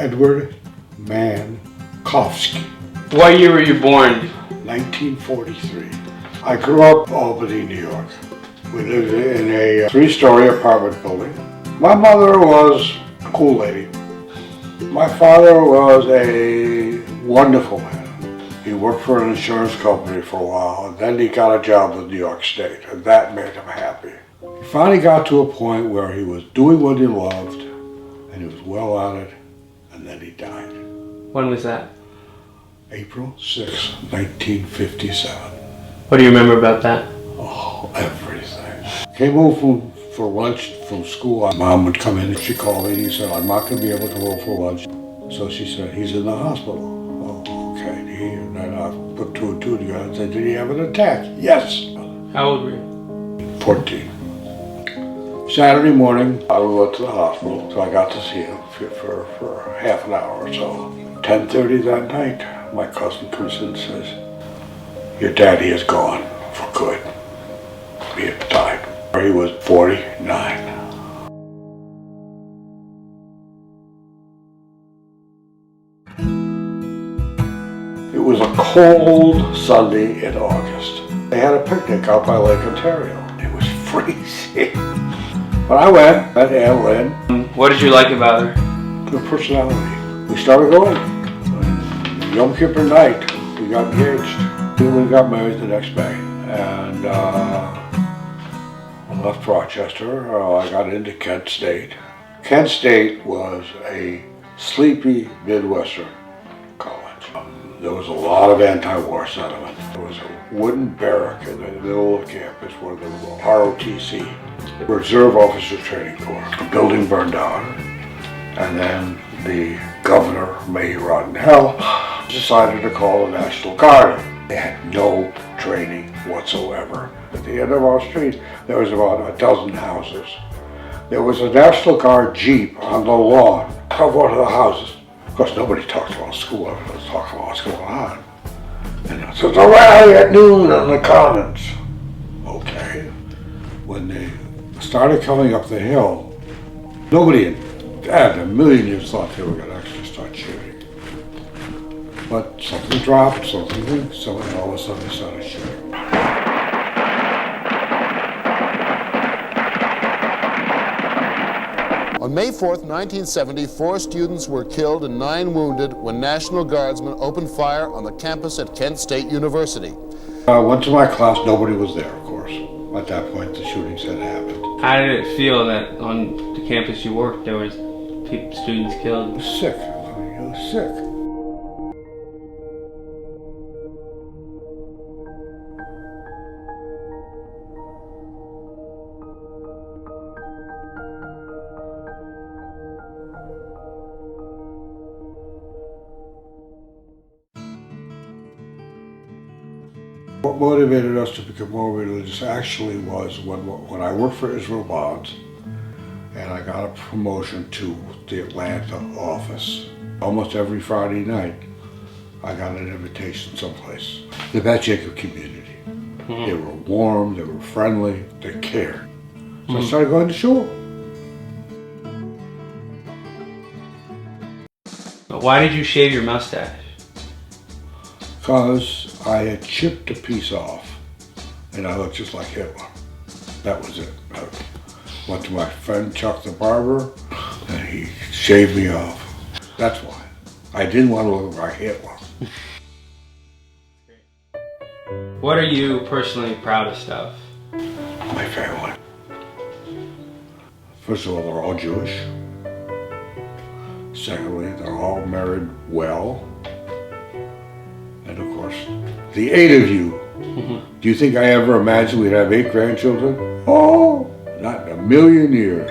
Edward Mann Koffsky. What year were you born? 1943. I grew up in Albany, New York. We lived in a 3-story apartment building. My mother was a cool lady. My father was a wonderful man. He worked for an insurance company for a while, and then he got a job with New York State, and that made him happy. He finally got to a point where he was doing what he loved, and he was well at it, and then he died. When was that? April 6, 1957. What do you remember about that? Oh, everything. Came home for lunch from school. My mom would come in and she'd call me and he said, I'm not going to be able to go for lunch. So she said, he's in the hospital. Oh, okay. And then I put 2 and 2 together and said, did he have an attack? Yes. How old were you? 14. Saturday morning, I went to the hospital, so I got to see him for half an hour or so. 10:30 that night, my cousin comes in and says, your daddy is gone for good. He had died. He was 49. It was a cold Sunday in August. They had a picnic out by Lake Ontario. It was freezing. But I went, met Ann Lynn. What did you like about her? Her personality. We started going. Yom Kippur night, we got engaged. We got married the next May. And I left Rochester. I got into Kent State. Kent State was a sleepy Midwestern college. There was a lot of anti-war sentiment. There was a wooden barrack in the middle of campus where there was a ROTC, Reserve Officer Training Corps. The building burned down, and then the governor, may he rot in hell, decided to call the National Guard. They had no training whatsoever. At the end of our street, there was about a dozen houses. There was a National Guard Jeep on the lawn of one of the houses. Of course, nobody talked about school. Everybody was talking about what's going on. And it says, a rally at noon on the Commons. Okay. When they started coming up the hill, nobody in a million years thought they were going to actually start shooting. But something dropped, so all of a sudden they started shooting. On May 4th, 1970, 4 students were killed and 9 wounded when National Guardsmen opened fire on the campus at Kent State University. I went to my class, nobody was there, of course. At that point, the shootings had happened. How did it feel that on the campus you worked, there was students killed? I was sick. I was sick. What motivated us to become more religious actually was when I worked for Israel Bonds and I got a promotion to the Atlanta office. Almost every Friday night I got an invitation someplace. The Beth Jacob community. Mm-hmm. They were warm, they were friendly, they cared. So I started going to shul. But why did you shave your mustache? Because I had chipped a piece off and I looked just like Hitler. That was it. I went to my friend Chuck the barber and he shaved me off. That's why. I didn't want to look like Hitler. What are you personally proudest of? My family. First of all, they're all Jewish. Secondly, they're all married well. And of course, the 8 of you. Do you think I ever imagined we'd have 8 grandchildren? Oh, not in a million years.